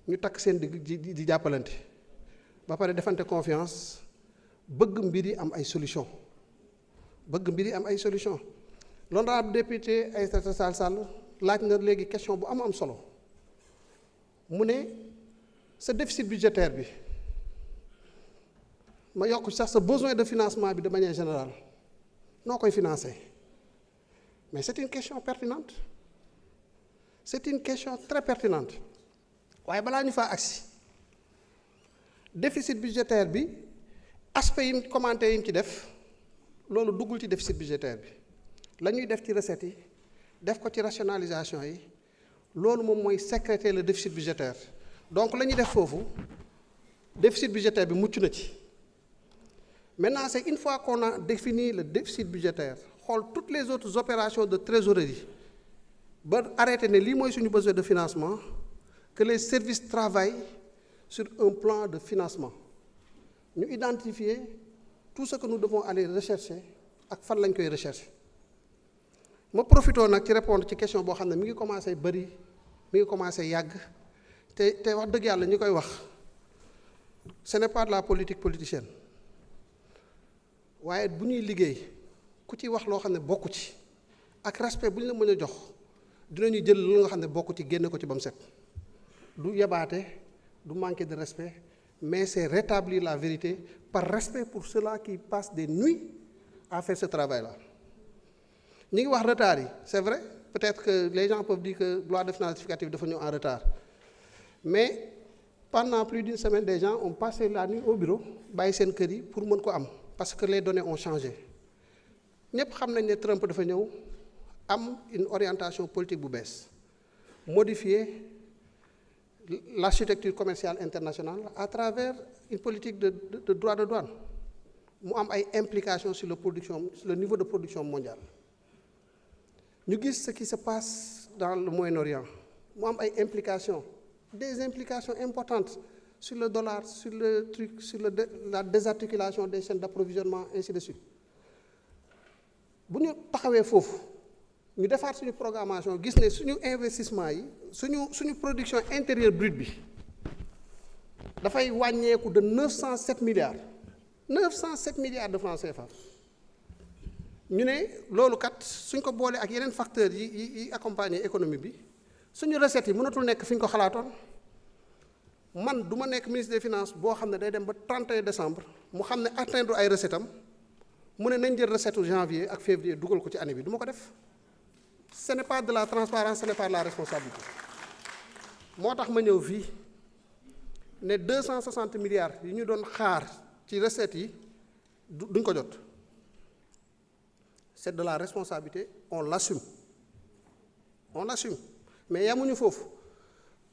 ñu takk seen di jàppalante ba pare defante confiance bëgg mbir yi am ay solution l'honorable député Aïssata Tall Sall laaj na léegi question bu am solo mu ne sa déficit budgétaire bi ma yokk sax sa besoin de financement bi de manière générale noo koy financer mais c'est une question pertinente c'est une question très pertinente waaye balaa ñu faa agsi déficit budgétaire bi aspect yi commenté yi ñu ci def loolu duggul ci déficit budgétaire bi la ñuy def ci recettes yi def ko ci rationalisation yi loolu moom mooy sécréter le déficit budgétaire donc la ñuy def foofu déficit budgétaire bi mucc na ci maintenant c'est une fois qu'on a défini le déficit budgétaire xool toutes les autres opérations de trésorerie ba arrêté ne lii mooy suñu besoin de financement que les services travaillent sur un plan de financement ñu identifier tout ce que nous devons aller rechercher ak fan lañ koy rechercher ma profitoo nag ci répondre ci question boo xam ne mi ngi commencé bëri mi ngi commencé yàgg te wax dëgg yàlla ñi koy wax ce n'est pas de la politique politicienne waaye bu ñuy liggéey ku ci wax loo xam ne bokku ci ak respect bu ñu la mën a jox dinañu jël lu nga xam ne bokku ci génne ko ci ba mu set du yebaate du manquer de respect mais c'est rétablir la vérité par respect pour ceux-là qui passent des nuits à faire ce travail-là. Ñi ngi wax retard yi c'est vrai peut-être que les gens peuvent dire que loi de finances rectificative dafa ñëw en retard mais pendant plus d'une semaine des gens ont passé la nuit au bureau bàyyi seen kër yi pour mën ko am parce que les données ont changé ñëpp xam nañ ne Trump dafa ñëw am une orientation politique bu bees modifier l'architecture commerciale internationale à travers une politique de droit de douane mu am ay implications sur le niveau de production mondiale ñu gis ce qui se passe dans le Moyen-Orient mu am ay implications des implications importantes sur le dollar sur le truc sur la désarticulation des chaînes d'approvisionnement ainsi de suite bu ñu taxawee foofu ñu defaat suñu programmation gis ne suñu investissement yi suñu production intérieure brute bi dafay wàññeeku de 907 milliards de francs CFA ñu ne loolu kat suñ ko boolee ak yeneen facteurs yi accompagner économie bi suñu recettes yi mënatul nekk fi ñu ko xalaatoon man du ma nekk ministre des finances boo xam ne day dem ba 31 décembre mu xam ne atteindre ay recettes am mu ne nañ jël recette janvier ak février dugal ko ci année bi du ma ko def ce n'est pas de la transparence ce n'est pas de la responsabilité moo tax ma ñëw fii ne 260 milliards yi ñu doon xaar ci recettes yi duñ ko jot c'est de la responsabilité on l'assume mais yamuñu foofu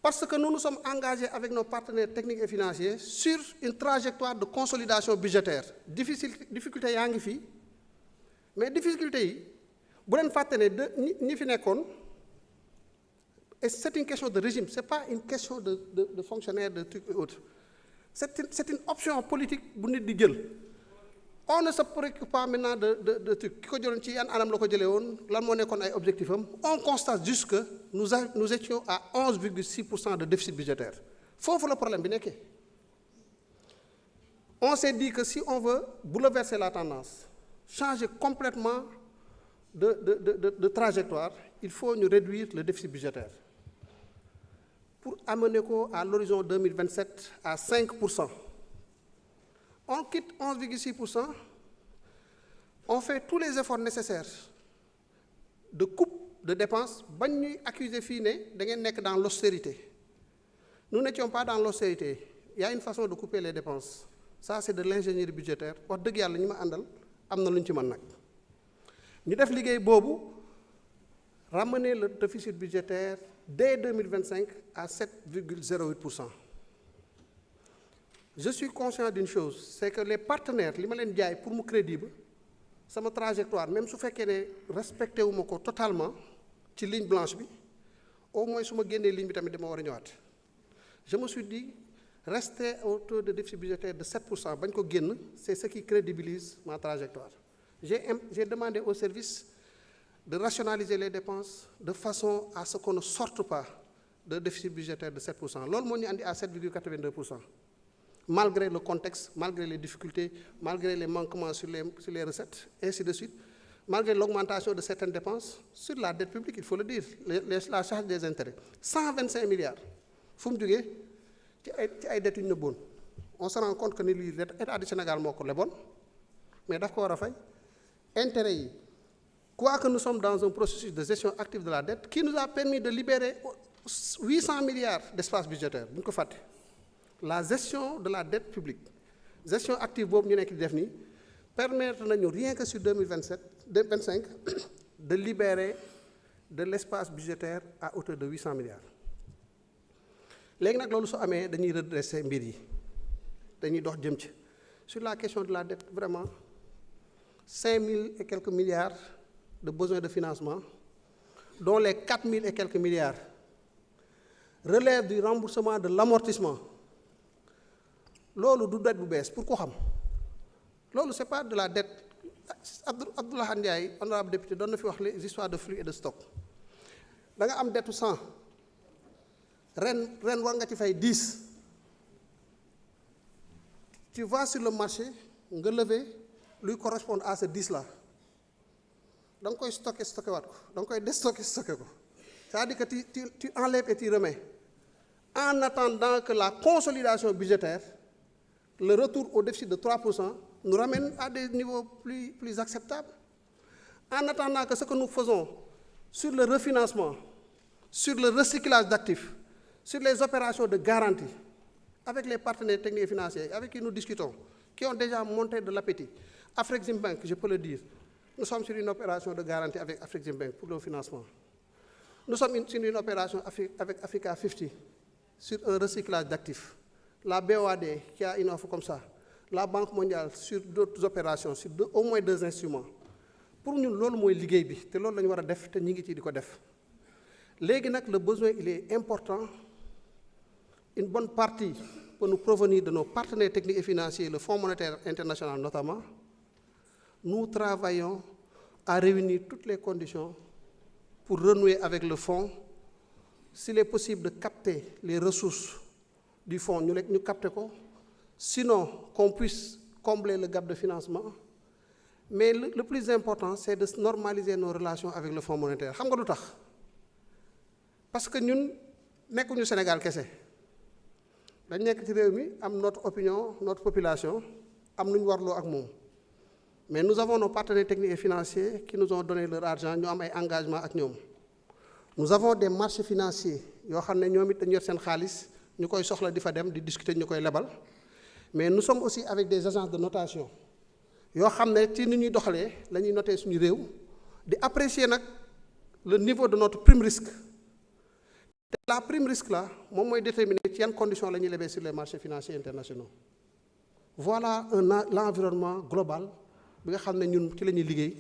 parce que nous nous sommes engagés avec nos partenaires techniques et financiers sur une trajectoire de consolidation budgétaire difficulté yaa ngi fii mais difficulté yi bu leen fàtte ne ñi fi nekkoon et c'est une question de régime c'est pas une question de fonctionnaire de trucs et autres c'est une option politique bu nit di jël on ne se préoccupe pas maintenant de trucs ki ko jëloon ci yan anam la ko jëlee woon lan moo nekkoon ay objectifs am on constate juste que nous étions à 11,6% de déficit budgétaire foofu la problème bi nekkee on s'est dit que si on veut bouleverser la tendance changer complètement de trajectoire il faut ñu réduire le déficit budgétaire pour amener ko à l'horizon 2027 à 5%. On quitte 11,6%, on fait tous les efforts nécessaires de coupe de dépenses bañ ñuy accuser fii ne da ngeen nekk dans l'austérité. Nous n'étions pas dans l'austérité. Il y a une façon de couper les dépenses. Ça c'est de l'ingénierie budgétaire. Wax dëgg yàlla ñi ma àndal am na lu ñu ci mën nag. ñu def liggéey boobu ramener le déficit budgétaire dès 2025 à 7,08%. Je suis conscient d'une chose, c'est que les partenaires li ma leen jaay pour mu crédible sama trajectoire même su fekkee ne respecté wu ma ko totalement ci ligne blanche bi au moins su ma génnee ligne bi tamit dama war a ñëwaat. Je me suis dit rester au taux de déficit budgétaire de 7% bañ ko génn c'est ce qui crédibilise ma trajectoire. J'ai demandé au service de rationaliser les dépenses de façon à ce qu'on ne sorte pas de déficit budgétaire de 7%. Loolu moo ñu andi à 7,82%. Malgré le contexte, malgré les difficultés, malgré les manquements sur les recettes, ainsi de suite, malgré l'augmentation de certaines dépenses, sur la dette publique, il faut le dire, la charge des intérêts. 125 milliards. Fu mu jógee ci ay dettes yu ñu nëbboon. On se rend compte que ni lii État du Sénégal moo ko leboon, mais daf ko war a fay. Intérêts yi, quoique nous sommes dans un processus de gestion active de la dette qui nous a permis de libérer 800 milliards d'espace budgétaire, bu ñu ko fàtte. La gestion de la dette publique, gestion active boobu ñu nekk di def nii, permettre nañu rien que sur 2025 de libérer de l'espace budgétaire à hauteur de 800 milliards. léegi nag loolu su amee dañuy redresser mbir yi dañuy dox jëm ci sur la question de la dette vraiment 5000 et quelques milliards de besoins de financement, dont les 4000 et quelques milliards relèvent du remboursement de l'amortissement. Loolu du dette bu bees pour ko xam loolu c'est pas de la dette. Abdoulaye Ndiaye honorable député doon na fi wax les histoires de flux et de stock. Da nga am dettu 100 ren war nga ci fay 10. Tu vas sur le marché nga lever lui correspondre à ce 10 là. Da nga koy stocké waat ko da nga koy déstocké ko c'est-à-dire que tu enlèves et tu remets en attendant que la consolidation budgétaire, le retour au déficit de 3% nous ramène à des niveaux plus acceptables. En attendant que ce que nous faisons sur le refinancement, sur le recyclage d'actifs, sur les opérations de garantie, avec les partenaires techniques et financiers avec qui nous discutons, qui ont déjà montré de l'appétit. Afreximbank, je peux le dire, nous sommes sur une opération de garantie avec Afreximbank pour le financement. Nous sommes sur une opération avec Africa 50 sur un recyclage d'actifs. La BOAD qui a une offre comme ça. La Banque mondiale sur d'autres opérations, sur au moins 2 instruments. Pour nous, c'est ce que liggéey bi te loolu la ñu war a def te ñu ngi ci di ko def. Léegi nag le besoin il est important. Une bonne partie peut nous provenir de nos partenaires techniques et financiers, le Fonds monétaire international notamment. Nous travaillons à réunir toutes les conditions pour renouer avec le fonds. S'il est possible de capter les ressources du fonds, nous captons. Sinon, qu'on puisse combler le gap de financement. Mais le plus important, c'est de normaliser nos relations avec le Fonds monétaire. Xam nga lu tax parce que ñun nekkuñu Sénégal kese dañ nekk ci réew mi am notre opinion, notre population am nu ñu warloo ak moom. Mais nous avons nos partenaires techniques et financiers qui nous ont donné leur argent, ñu am ay engagement ak ñoom. Nous avons des marchés financiers yoo xam ne ñoom it dañu yor seen xaalis ñu koy soxla di fa dem di discuter ñu koy lebal. Mais nous sommes aussi avec des agences de notation yoo xam ne ci ni ñuy doxalee la ñuy noter suñu réew di apprécier nag le niveau de notre prime risque. te la prime risque là moom mooy déterminer ci yan conditions la ñuy lebee sur les marchés financiers internationaux. Voilà l'environnement global bi nga xam ne ñun ci la ñuy liggéey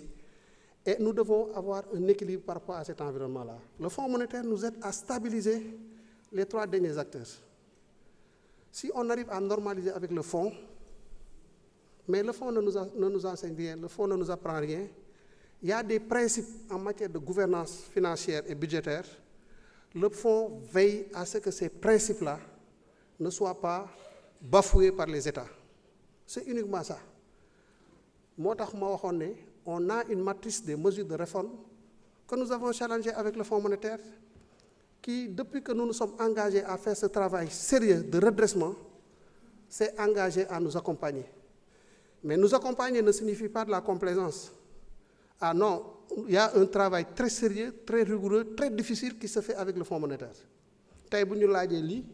et nous devons avoir un équilibre par rapport à cet environnement là. Le Fonds monétaire nous aide à stabiliser les 3 derniers acteurs. Si on arrive à normaliser avec le fonds, mais le fonds ne nous enseigne rien, le fonds ne nous apprend rien, il y a des principes en matière de gouvernance financière et budgétaire. Le fonds veille à ce que ces principes-là ne soient pas bafoués par les États. C'est uniquement ça. Moo tax ma waxoon ne on a une matrice des mesures de réforme que nous avons challengées avec le Fonds monétaire qui, depuis que nous nous sommes engagés à faire ce travail sérieux de redressement, s'est engagé à nous accompagner. Mais nous accompagner ne signifie pas de la complaisance. Ah non, il y a un travail très sérieux, très rigoureux, très difficile qui se fait avec le Fonds monétaire. Tey bu ñu laajee lii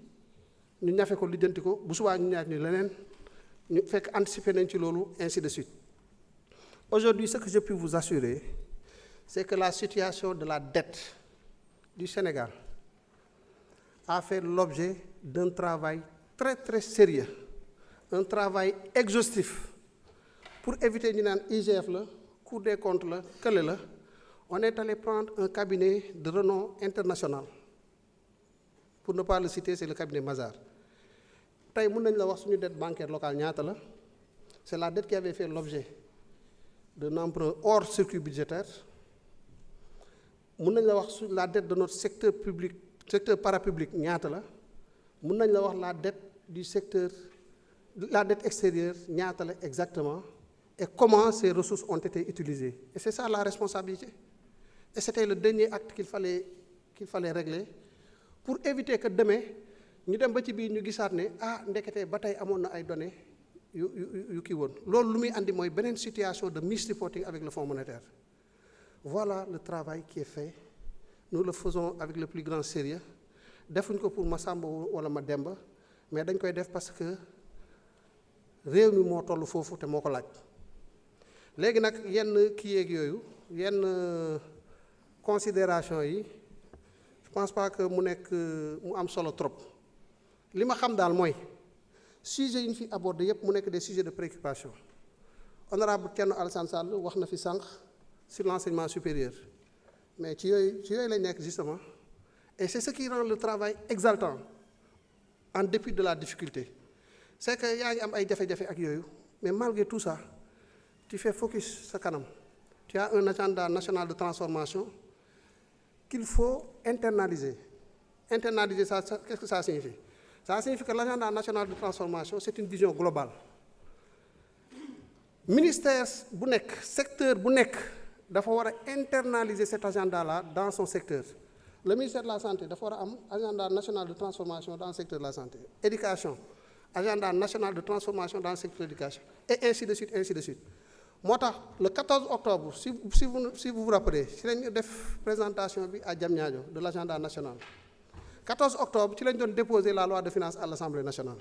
ñu ñafe ko lijjanti ko bu subaa ñu ñaar ñu leneen ñu fekk anticiper nañ ci loolu ainsi de suite. Aujourd'hui, ce que je peux vous assurer, c'est que la situation de la dette du Sénégal a fait l'objet d'un travail très très sérieux, un travail exhaustif pour éviter ñu naan IGF la, Cour des comptes la, kële la. On est allé prendre un cabinet de renom international. Pour ne pas le citer, c'est le cabinet Mazars. Tey mën nañ la wax suñu dette bancaire locale ñaata la. C'est la dette qui avait fait l'objet d'un emprunt hors circuit budgétaire. Mën nañ la wax sur la dette de notre secteur public secteur parapublic ñaata la mun nañ la wax la dette du secteur, la dette extérieure ñaata la exactement et comment ces ressources ont été utilisées. Et c'est ça la responsabilité. Et c'était le dernier acte qu'il fallait régler pour éviter que demain ñu dem ba ci biir ñu gisaat ne ndekete ba tey amoon na ay données yu kii woon loolu lu muy andi mooy beneen situation de misreporting avec le Fonds monétaire. Voilà le travail qui est fait. Nous le faisons avec le plus grand sérieux. Defuñ ko pour Massamba wala Mademba mais dañ koy def parce que réew mi moo toll foofu te moo ko laaj. Léegi nag yenn kii yeeg yooyu yenn considération yi je pense pas que mu am solo trop li ma xam daal mooy sujet yi ñu fi abordé yépp mu nekk des sujets de préoccupation. Honorable Thierno Alassane Sall wax na fi sànq sur l'enseignement supérieur mais ci yooyu lañ nekk justement et c'est ce qui rend le travail exaltant en dépit de la difficulté. C'est que yaa ngi am ay jafe-jafe ak yooyu mais malgré tout ça tu fais focus sa kanam. Tu as un agenda national de transformation qu'il faut internaliser. Internaliser, ça, qu'est-ce que ça signifie? Ça signifie que l'agenda national de transformation, c'est une vision globale. Ministère bu nekk, secteur bu nekk, dafa war a internaliser cet agenda-là dans son secteur. Le ministère de la Santé dafa war a am agenda national de transformation dans le secteur de la santé. Éducation, agenda national de transformation dans le secteur de l'éducation. Et ainsi de suite, ainsi de suite. Moo tax le 14 octobre si vous vous rappelez ci lañu def présentation bi à Diamniadio de l'agenda national 14 octobre ci lañ doon déposer la loi de finances à l'Assemblée nationale.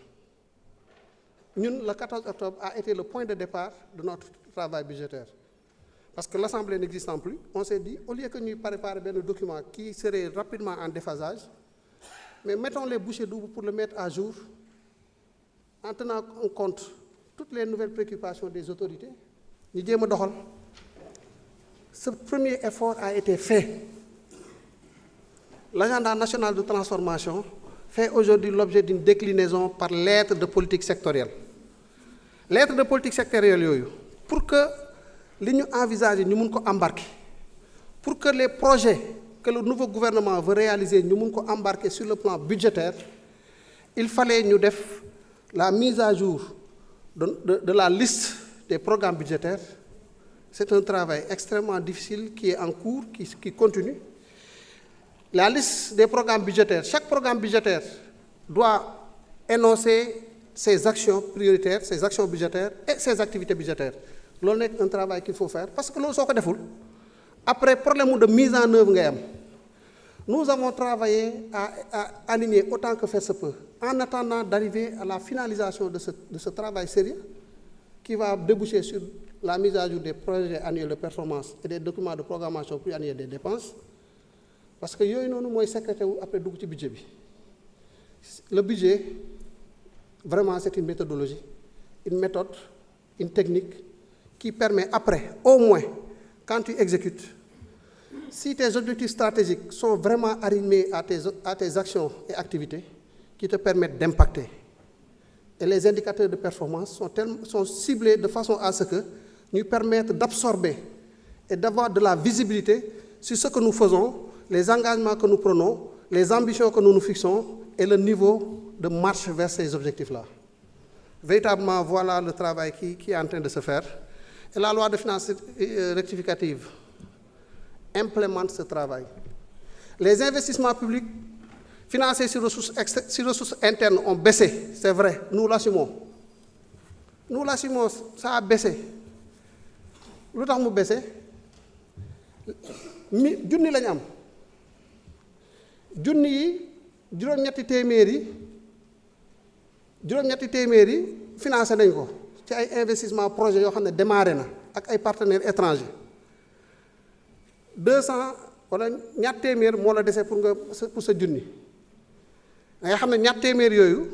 Ñun le 14 octobre a été le point de départ de notre travail budgétaire parce que l'Assemblée n'existant plus on s'est dit au lieu que ñuy préparer benn document qui serait rapidement en déphasage mais mettons les bouchées doubles pour le mettre à jour en tenant en compte toutes les nouvelles préoccupations des autorités. ñu jéem a doxal ce premier effort a été fait. L'agenda national de transformation fait aujourd'hui l'objet d'une déclinaison par lettre de politique sectorielle. Lettre de politique sectorielle yooyu pour que li ñu envisager ñu mun ko embarquer pour que les projets que le nouveau gouvernement veut réaliser ñu mun ko embarquer sur le plan budgétaire il fallait ñu def la mise à jour de la liste des programmes budgétaires. C'est un travail extrêmement difficile qui est en cours, qui continue. La liste des programmes budgétaires, chaque programme budgétaire doit énoncer ses actions prioritaires, ses actions budgétaires et ses activités budgétaires. C'est un travail qu'il faut faire parce que nous sommes deful. Après, problème de mise en œuvre, nous avons travaillé à aligner autant que faire se peut en attendant d'arriver à la finalisation de ce travail sérieux qui va déboucher sur la mise à jour des projets annuels de performance et des documents de programmation pluriannuelle des dépenses. Parce que yooyu noonu mooy secrétaire wu après dugg ci budget bi. Le budget, vraiment c'est une méthodologie, une méthode, une technique qui permet après, au moins, quand tu exécutes, si tes objectifs stratégiques sont vraiment alignés à tes actions et activités, qui te permettent d'impacter. Et les indicateurs de performance sont ciblés de façon à ce que nous permettent d'absorber et d'avoir de la visibilité sur ce que nous faisons, les engagements que nous prenons, les ambitions que nous nous fixons et le niveau de marche vers ces objectifs-là. Véritablement, voilà le travail qui est en train de se faire. Et la loi de finances rectificative implémente ce travail. Les investissements publics financés sur ressources internes ont baissé, c'est vrai, nous l'assumons. Nous l'assumons, ça a baissé. Lu tax mu baissé junni lañu am junni yi juróom-ñetti téeméer yi financé nañ ko ci ay investissement projet yoo xam ne démarré na ak ay partenaires étrangers 200 wala ñaar téeméer moo la dese pour sa junni nga xam ne ñaar téeméer yooyu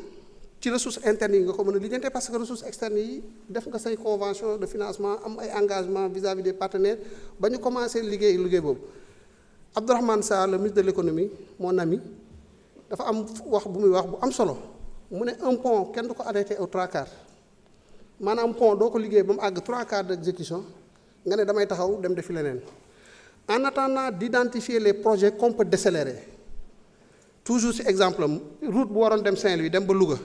ci ressources internes yi nga ko mën a lijjante parce que ressources externes yi def nga say convention de financement am ay engagement vis-à-vis des partenaires ba ñu commencé liggéey boobu. Abdourahmane Sarr le ministre de l'économie mon ami dafa am wax bu muy wax bu am solo mu ne un pont kenn du ko arrêté au 3/4 maanaam pont doo ko liggéey ba mu àgg 3/4 d'exécution nga ne damay taxaw dem defi leneen en attendant d'identifier les projets qu'on peut décélérer toujours ci exemple am route bu waroon dem Saint-Louis dem ba Louga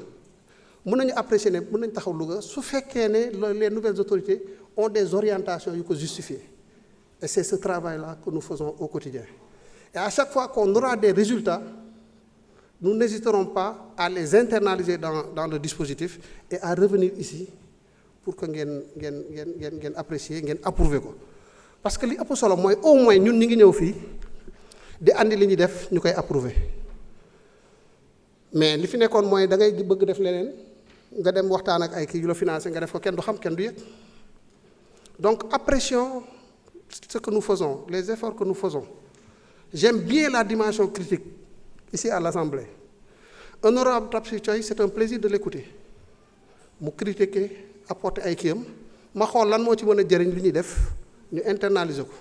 mën nañu apprécier ne mën nañu taxaw Louga su fekkee ne les nouvelles autorités ont des orientations yu ko justifier et c'est ce travail-là que nous faisons au quotidien et à chaque fois qu'on aura des résultats nous n'hésiterons pas à les internaliser dans le dispositif et à revenir ici pour que ngeen apprécier ngeen approuver ko parce que li ëpp solo mooy au moins ñun ñi ngi ñëw fii di andi li ñuy def ñu koy approuver mais li fi nekkoon mooy da ngay bëgg def leneen nga dem waxtaan ak ay kii yu la financé nga def ko kenn du xam kenn du yëg donc apprécions ce que nous faisons les efforts que nous faisons j'aime bien la dimension critique ici à l'Assemblée. Honorable Tapsir Thioye, c'est un plaisir de l'écouter mu critiquer apporter ay kiyam ma xool lan moo ci mën a jëriñ li ñuy def ñu internaliser ko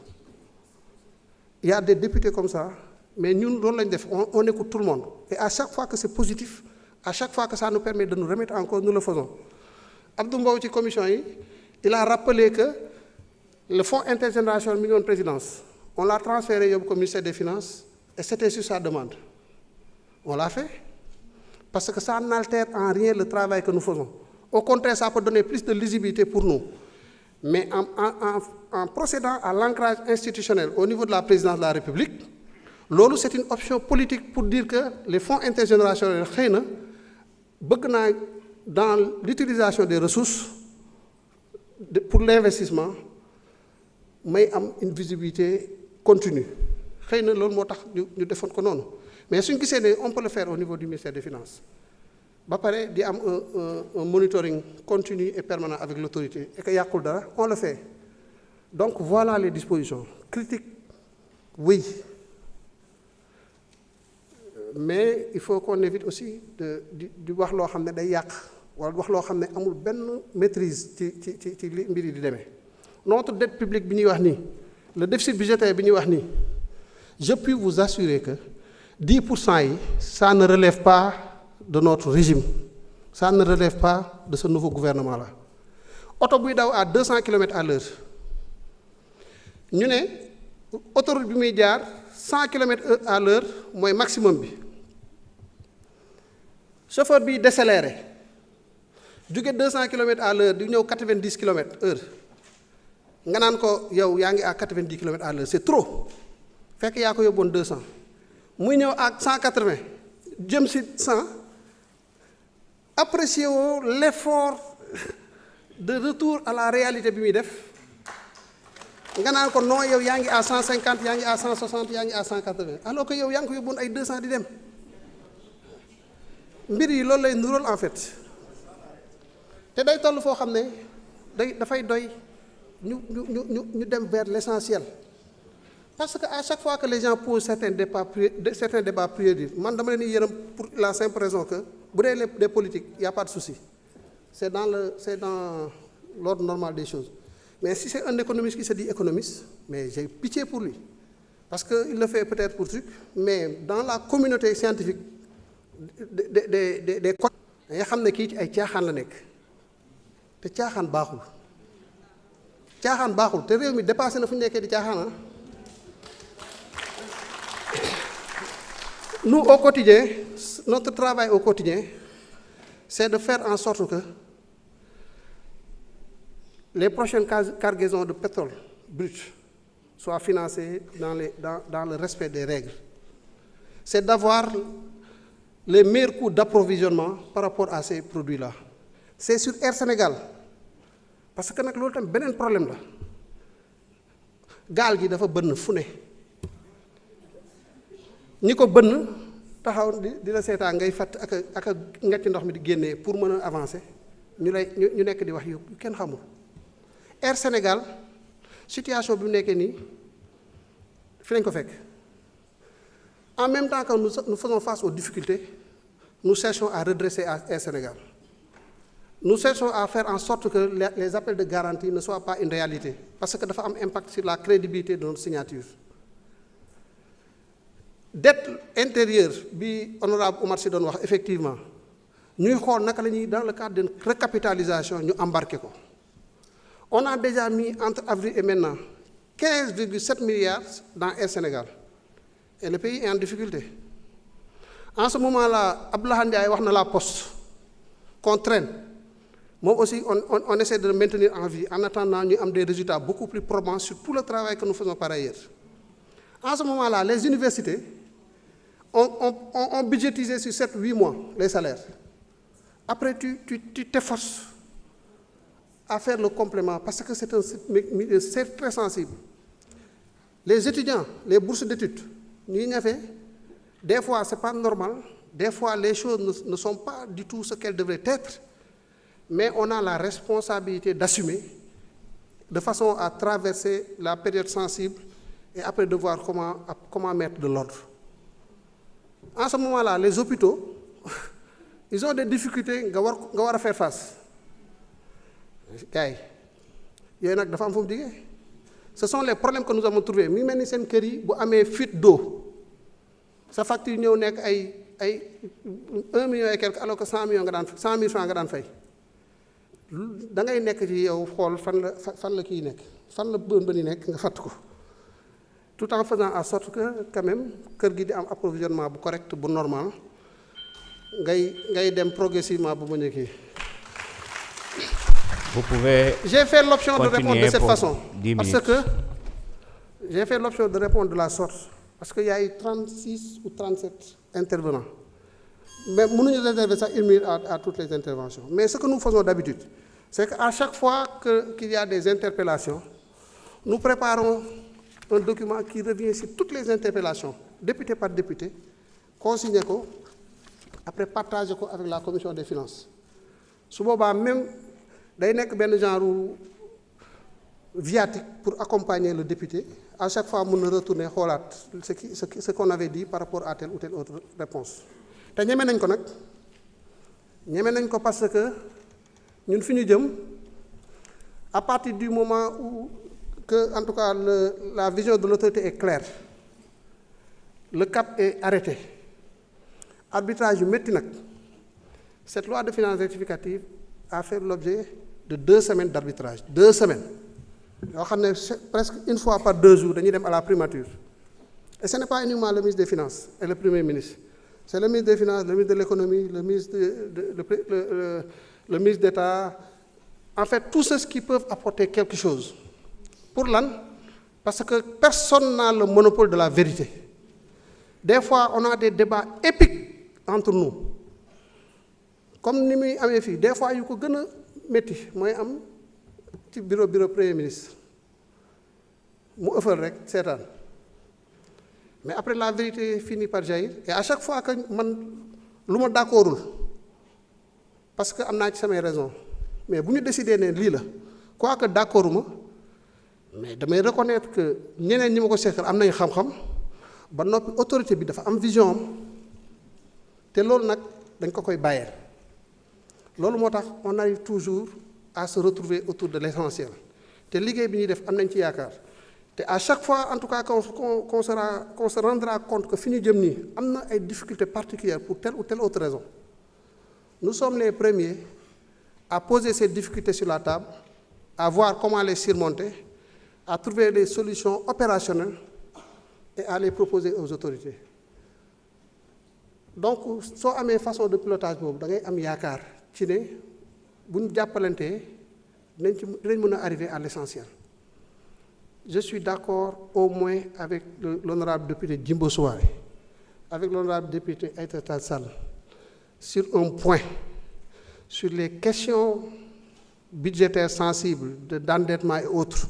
il y a des députés comme ça mais ñun loolu lañ def on écoute tout le monde et à chaque fois que c'est positif à chaque fois que ça nous permet de nous remettre en cause nous le faisons Abdou Mbow ci commission yi il a rappelé que le fonds intergénérationnel mi ngi woon présidence on l'a transféré yóbbu ko ministère des finances et c'était sur sa demande on l'a fait parce que ça n'altère en rien le travail que nous faisons au contraire ça peut donner plus de lisibilité pour nous mais en procédant à l'ancrage institutionnel au niveau de la présidence de la République loolu c'est une option politique pour dire que les fonds intergénérationnels xëy na bëgg naa dans l'utilisation des ressources pour l'investissement may am une visibilité continue xëy na loolu moo tax ñu defoon ko noonu mais suñu gisee ne on peut le faire au niveau du ministère des Finances ba pare di am un monitoring continu et permanent avec l'autorité et que yàqul dara on le fait donc voilà les dispositions critiques oui mais il faut qu'on évite aussi di wax loo xam ne day yàq wala wax loo xam ne amul benn maîtrise ci li mbir yi di demee notre dette publique bi ñuy wax nii le déficit budgétaire bi ñuy wax nii je puis vous assurer que 10% yi ça ne relève pas de notre régime ça ne relève pas de ce nouveau gouvernement là oto buy daw à 200 kilomètres à l'heure ñu ne autoroute bi muy jaar 100 kilomètres à l'heure mooy maximum bi chauffeur bi décéléré jóge 200 kilomètres à l'heure di ñëw 90 kilomètres heure nga naan ko yow yaa ngi à 90 kilomètres à l'heure c'est trop fekk yaa ko yóbboon 200 muy ñëw ak 180 jëm si 100 apprécier woo l'effort de retour à la réalité bi muy def nga naan ko non yow yaa ngi à 150 yaa ngi à 160 yaa ngi à 180 alors que yow yaa ngi ko yóbboon ay 200 di dem mbir yi loolu lay nuróol en fait te day toll foo xam ne dafay doy ñu dem vers l'essentiel parce que à chaque fois que les gens posent certains débats prioritaires man dama leen di yërëm pour la simple raison que bu dee des politiques il y a pas de souci c'est dans l'ordre normal des choses mais si c'est un économiste qui se dit économiste mais j'ai pitié pour lui parce que il le fait peut-être pour truc mais dans la communauté scientifique des côtés nga xam ne kii ci ay caaxaan la nekk te caaxaan baaxul te réew mi dépassé na fu ñu nekkee di caaxaan. Nous au quotidien notre travail au quotidien c'est de faire en sorte que les prochaines cargaisons de pétrole brut soient financées dans le respect des règles c'est d'avoir les meilleurs coûts d'approvisionnement par rapport à ces produits-là c'est sur Air Sénégal parce que nag loolu tamit beneen problème la gaal gi dafa bënn fu ne ñi ko bënn taxaw di la seetaan ngay fàtt ak nga ci ndox mi di génnee pour mën a avancer ñu nekk di wax yu kenn xamul Air Sénégal situation bi mu nekkee nii fi lañ ko fekk en même temps que nous faisons face aux difficultés nous cherchons à redresser Air Sénégal nous cherchons à faire en sorte que les appels de garantie ne soient pas une réalité parce que dafa am impact sur la crédibilité de notre signature dette intérieure bi honorable Oumar Sy doon wax effectivement ñuy xool naka la ñuy dans le cadre d'une recapitalisation ñu embarqué ko on a déjà mis entre avril et maintenant 15,7 milliards dans Air Sénégal et le pays est en difficulté En ce moment-là, Abdoulaye Ndiaye wax na la poste qu'on traîne. Moi aussi, on essaie de le maintenir en vie en attendant nous avons des résultats beaucoup plus probants sur tout le travail que nous faisons par ailleurs. En ce moment-là, les universités ont budgétisé sur 7-8 mois les salaires. Après, tu t'efforces à faire le complément parce que c'est très sensible. Les étudiants, les bourses d'études, des fois, ce n'est pas normal, des fois, les choses ne sont pas du tout ce qu'elles devraient être, mais on a la responsabilité d'assumer de façon à traverser la période sensible et après de voir comment mettre de l'ordre. En ce moment-là, les hôpitaux, ils ont des difficultés à faire face. Ce sont les problèmes que nous avons trouvés. Mi melni sen kër yi bu amé fuite d'eau. Sa facture ñëw nek ay 1 million et quelque alors que 100 000 francs nga daan fay. Da ngay nek ci yow xol fan la ki nek. Fan la bëni nek nga fat ko. Tout en faisant en sorte que quand même kër gi di am approvisionnement bu correct bu normal. Ngay dem progressivement bu mëne ki. Vous pouvez. J'ai fait l'option de répondre de cette façon. Parce que j'ai fait l'option de répondre de la sorte. Parce qu'il y a eu 36 ou 37 intervenants. Mais nous ne réservons ça 1 minute à toutes les interventions. Mais ce que nous faisons d'habitude, c'est qu'à chaque fois qu'il y a des interpellations, nous préparons un document qui revient sur toutes les interpellations, député par député, consigné, après partagé avec la commission des finances. Souvent, même, day nek ben genre viatique pour accompagner le député. À chaque fois, nous retourner ce qu'on avait dit par rapport à telle ou telle autre réponse. Té ñëmé nañ ko parce que ñun fiñu jëm à partir du moment où que en tout cas la vision de l'autorité est claire. Le cap est arrêté. Arbitrage yu metti nak. Cette loi de finances rectificative a fait l'objet de 2 semaines d'arbitrage. 2 semaines. Presque une fois par 2 jours, nous sommes à la primature. Et ce n'est pas uniquement le ministre des Finances et le Premier ministre. C'est le ministre des Finances, le ministre de l'Économie, le ministre d'État. En fait, tous ceux qui peuvent apporter quelque chose. Pour l'an, parce que personne n'a le monopole de la vérité. Des fois, on a des débats épiques entre nous. Comme nous avons fait, des fois, il y a des métiers. Moi, je suis bureau Premier ministre. Je suis rek seetaan. Mais après, la vérité finit par jaillir. Et à chaque fois que je suis d'accord, parce que j'ai mes raisons. Mais si nous décidons de lire, quoi que d'accord, mais je vais reconnaître que nous avons une autorité qui a une vision. Et c'est ce que nous avons fait. On arrive toujours à se retrouver autour de l'essentiel. Et à chaque fois, en tout cas, qu'on se rendra compte que fini Djemni, on a des difficultés particulières pour telle ou telle autre raison. Nous sommes les premiers à poser ces difficultés sur la table, à voir comment les surmonter, à trouver des solutions opérationnelles et à les proposer aux autorités. Donc, soo amee façon de pilotage boobu da ngay am yaakaar ci ne bu ñu jàppalantee dinañ mën a arriver à l'essentiel. Je suis d'accord au moins avec l'honorable député Djimbo Souare, avec l'honorable député Aïssata Tall Sall, sur un point, sur les questions budgétaires sensibles, d'endettement et autres.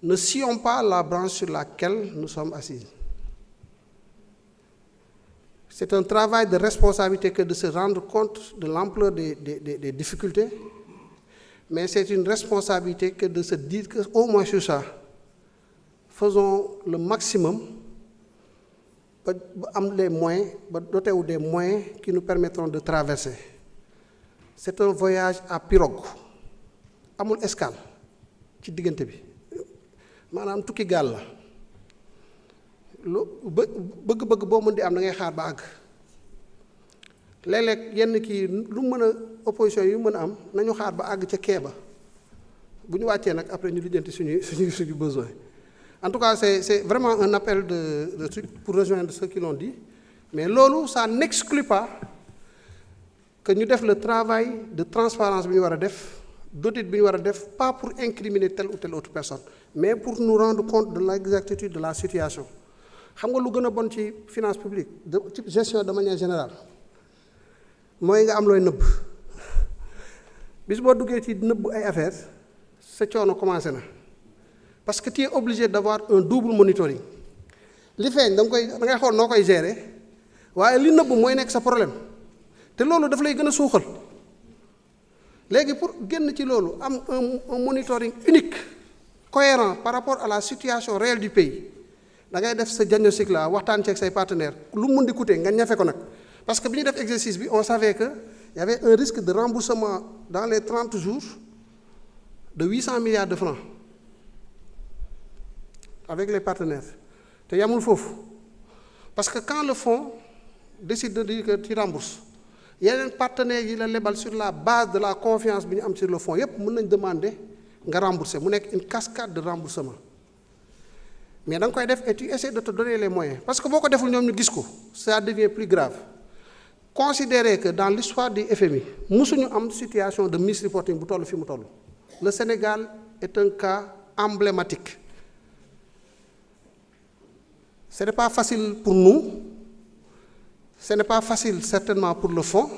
Ne sillons pas la branche sur laquelle nous sommes assis. C'est un travail de responsabilité que de se rendre compte de l'ampleur des difficultés, mais c'est une responsabilité que de se dire qu'au moins sur ça, faisons le maximum pour doter des moyens qui nous permettront de traverser. C'est un voyage à pirogue. Amul escale ci diggante bi maanaam tukki gaal la bëgg-bëgg boo mën di am da ngay xaar ba àgg léeg-léeg yenn kii lu mën a opposition yu mën a am nañu xaar ba àgg ca kee ba bu ñu wàccee nag après ñu lijjanti suñu besoin. En tout cas c'est vraiment un appel de truc pour rejoindre ceux qui l'ont dit. Mais loolu, ça n'exclut pas que nous fassions le travail de transparence que nous devons faire, d'audit que nous devons faire, pas pour incriminer telle ou telle autre personne, mais pour nous rendre compte de l'exactitude de la situation. Vous savez ce qui est bon ci finance publique, de gestion de manière générale. Moi, nga am loy neub. Bis bo duggé ci neub ay affaires, sa ciono commencé na. Parce que tu es obligé d'avoir un double monitoring. Li feñ da ngay xol nokoy gérer, waye li neub moy nek sa problème. Té lolu daf lay gëna suxal. Légui pour génn ci lolu am un monitoring unique, cohérent par rapport à la situation réelle du pays. Da ngay def ce diagnostic là, waxtaan ci ak say partenaires, lu mu di coûter nga ñafé ko nak. Parce que bi ñu def exercice bi, on savait que il y avait un risque de remboursement dans les 30 jours de 800 milliards de francs avec les partenaires. Te yamul fofu. Parce que quand le fonds décide de dire que tu rembourses, il y a un partenaire qui la sur la base de la confiance bi ñu am sur le fonds. Yep, mën nañ demander nga rembourser. Mu nekk une cascade de remboursement. Mais da nga koy def et tu essaies de te donner les moyens. Parce que boo ko deful ñoom ñu gis ko, ça devient plus grave. Considérez que dans l'histoire du FMI, nous avons une situation de misreporting. Le Sénégal est un cas emblématique. Ce n'est pas facile pour nous, ce n'est pas facile certainement pour le fonds,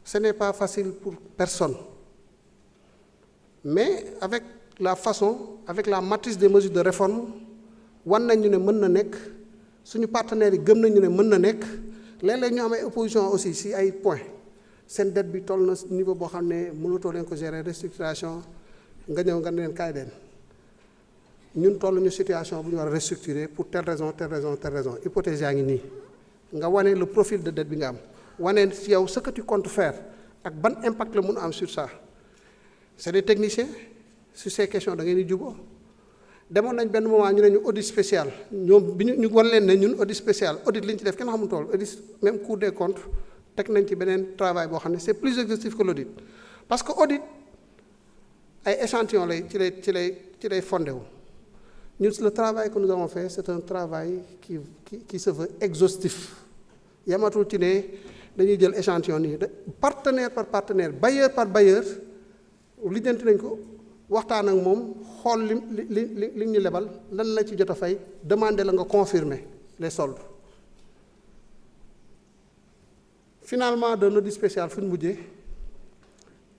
ce n'est pas facile pour personne. Mais avec la façon, avec la matrice des mesures de réforme, nous avons nos partenaires qui ont léeg-léeg ñu am ay opposition aussi si ay points seen dette bi toll na niveau boo xam ne mënatoo leen ko gérer restructuration nga ñëw nga ne leen kaay leen ñun toll ñu situation bu ñu war a restructurer pour telle raison telle raison telle raison hypothèse yaa ngi nii nga wane le profil de dette bi nga am wane ci yow ce que tu comptes faire ak ban impact la mun a am sur ça c'est des techniciens sur ces questions da ngeen di juboo demoon nañ benn moment ñu ne ñu audit spécial ñoom bi ñu wan leen ne ñun audit spécial audit li ñu ci def kenn xamul tool audit même Cour des comptes teg nañ ci beneen travail boo xam ne c'est plus exhaustif que l'audit parce que audit ay échantillons lay ci lay fondé wu ñun le travail que nous avons fait c'est un travail qui se veut exhaustif yamatul ci ne dañuy jël échantillon nii partenaire par partenaire bailleur par bailleur lijjanti nañ ko waxtaan ak moom xool li ñu lebal lan la ci jot a fay demander la nga confirmer les soldes finalement d'un audit spécial fu ñu mujjee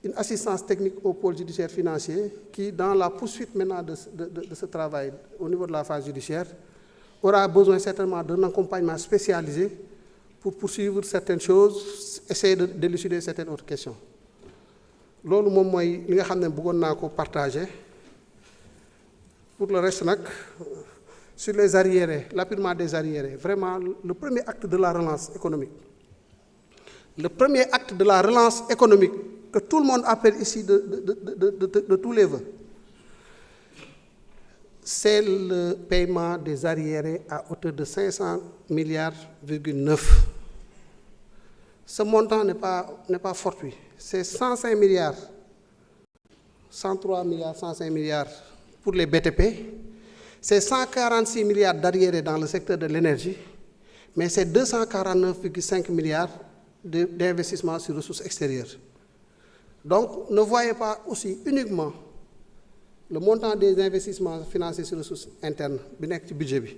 une assistance technique au pôle judiciaire financier qui dans la poursuite maintenant de ce travail au niveau de la phase judiciaire aura besoin certainement d'un accompagnement spécialisé pour poursuivre certaines choses essayer d'élucider certaines autres questions. Loolu moom mooy li nga xam ne bëggoon naa ko partager pour le reste nag sur les arriérés l'apurement des arriérés vraiment le premier acte de la relance économique que tout le monde appelle ici de tous les vœux c'est le paiement des arriérés à hauteur de 500 milliards. Ce montant n'est pas fortuit. C'est 105 milliards, 103 milliards, 105 milliards pour les BTP. C'est 146 milliards d'arriérés dans le secteur de l'énergie, mais c'est 249,5 milliards d'investissements sur ressources extérieures. Donc, ne voyez pas aussi uniquement le montant des investissements financiers sur ressources internes, du budget.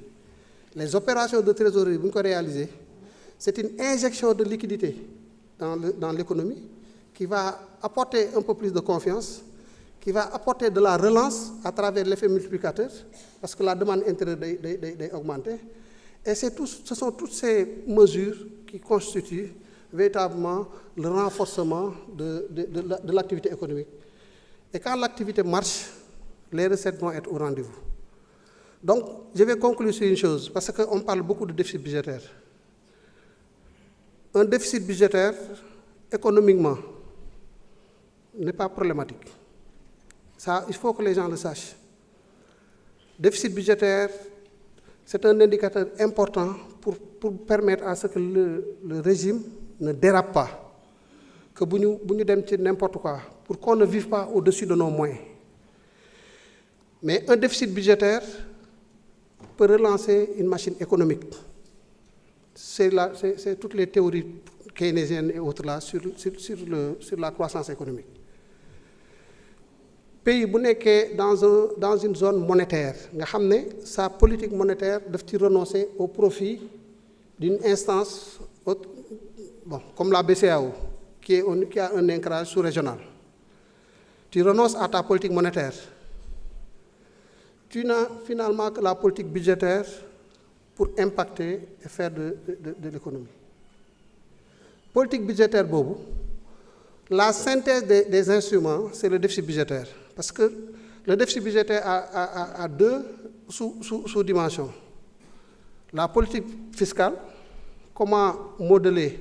Les opérations de trésorerie, vous réalisez, c'est une injection de liquidité dans l'économie qui va apporter un peu plus de confiance, qui va apporter de la relance à travers l'effet multiplicateur, parce que la demande intérieure est augmentée. Et ce sont toutes ces mesures qui constituent véritablement le renforcement de l'activité économique. Et quand l'activité marche, les recettes vont être au rendez-vous. Donc, je vais conclure sur une chose, parce qu'on parle beaucoup de déficit budgétaire. Un déficit budgétaire, économiquement, n'est pas problématique. Ça, il faut que les gens le sachent. Déficit budgétaire, c'est un indicateur important pour permettre à ce que le régime ne dérape pas, que nous n'importe quoi, pour qu'on ne vive pas au-dessus de nos moyens. Mais un déficit budgétaire peut relancer une machine économique. c'est toutes les théories keynésiennes et autres là sur la croissance économique. Pays bu nekkee dans une zone monétaire nga xam ne sa politique monétaire daf ci renoncer au profit d'une instance comme la BCEAO qui a un ancrage sous-régional. Tu renonces à ta politique monétaire. Tu n'as finalement que la politique budgétaire pour impacter et faire de l'économie. Politique budgétaire bobu, la synthèse des instruments, c'est le déficit budgétaire. Parce que le déficit budgétaire a deux sous-dimensions. La politique fiscale, comment modeler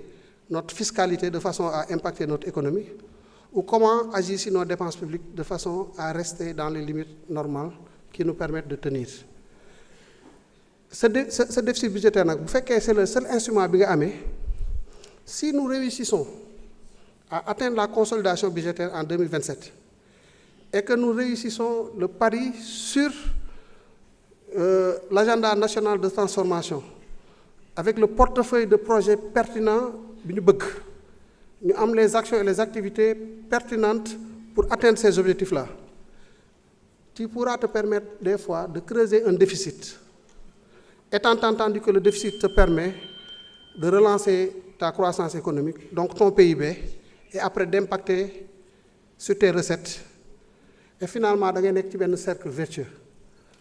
notre fiscalité de façon à impacter notre économie, ou comment agir sur nos dépenses publiques de façon à rester dans les limites normales qui nous permettent de tenir. Ce déficit budgétaire, c'est le seul instrument que nous avons. Si nous réussissons à atteindre la consolidation budgétaire en 2027 et que nous réussissons le pari sur l'agenda national de transformation avec le portefeuille de projets pertinents, nous avons les actions et les activités pertinentes pour atteindre ces objectifs-là. Tu pourras te permettre des fois de creuser un déficit. Étant entendu que le déficit te permet de relancer ta croissance économique, donc ton PIB, et après d'impacter sur tes recettes. Et finalement, tu as un cercle vertueux.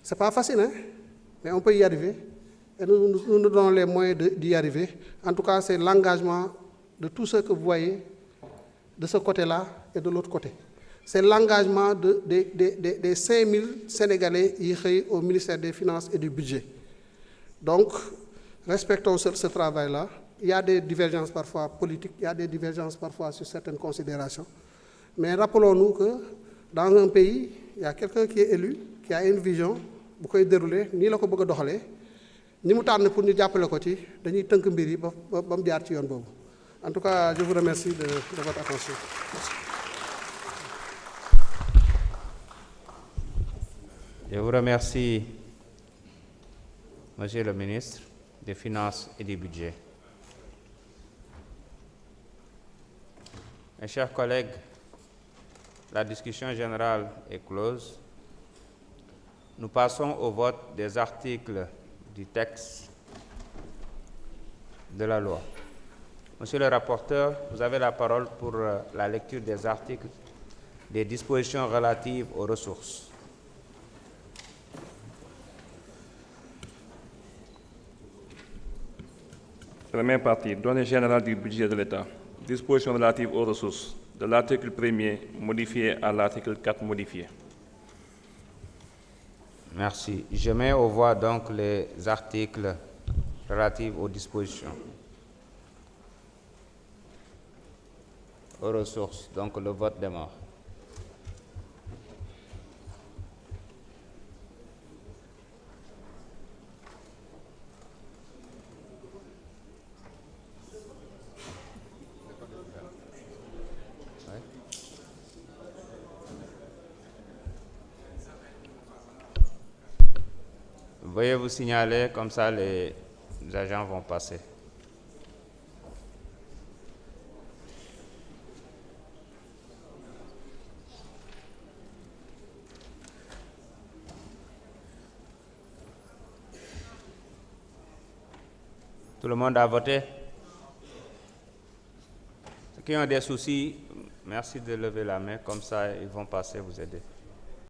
Ce n'est pas facile, hein? Mais on peut y arriver. Et nous nous donnons les moyens d'y arriver. En tout cas, c'est l'engagement de tous ceux que vous voyez de ce côté-là et de l'autre côté. C'est l'engagement des 5000 Sénégalais ici au ministère des Finances et du Budget. Donc, respectons ce travail-là. Il y a des divergences parfois politiques, il y a des divergences parfois sur certaines considérations. Mais rappelons-nous que dans un pays, il y a quelqu'un qui est élu, qui a une vision, bu koy dérouler nii la ko bëgg a doxalee ni mu tànn pour ñu jàppale ko ci dañuy tënk mbir yi ba mu jaar ci yoon boobu. En tout cas, je vous remercie de votre attention. Je vous remercie, Monsieur le ministre des Finances et du Budget. Mes chers collègues, la discussion générale est close. Nous passons au vote des articles du texte de la loi. Monsieur le rapporteur, vous avez la parole pour la lecture des articles des dispositions relatives aux ressources. Première partie, données générales du budget de l'État. Dispositions relatives aux ressources, de l'article 1er modifié à l'article 4 modifié. Merci. Je mets aux voix donc les articles relatifs aux dispositions. Aux ressources, donc le vote démarre. Veuillez vous signaler, comme ça les agents vont passer. Tout le monde a voté? Ceux qui ont des soucis, merci de lever la main, comme ça ils vont passer vous aider.